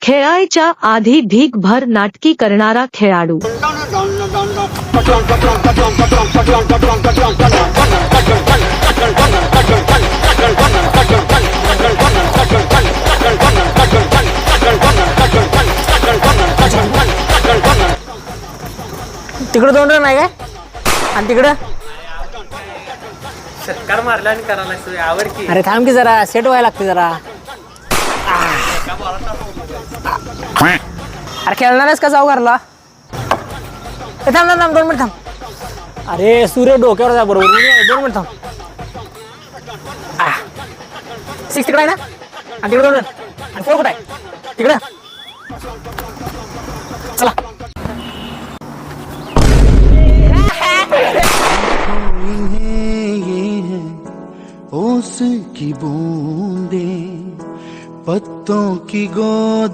खेळायच्या आधी ढीगभर नाटकी करणारा खेळाडू. तिकडं दोन रन आहे काय आणि तिकडं षटकार मारला आणि करायला लागतो यावर की. अरे थांब की जरा सेट व्हायला लागते जरा. अरे खेळणारच का जाऊ घरला. थांब थांब 2 मिनिट थांब. अरे सूर्य डोक्यावर जा बरोबर 2 मिनिट थांब. 6 तिकडे आहे ना आणि तिकडे 2 रन आणि 4 कुठं आहे तिकडं. चला ओस की बूंदे पत्तों की गोद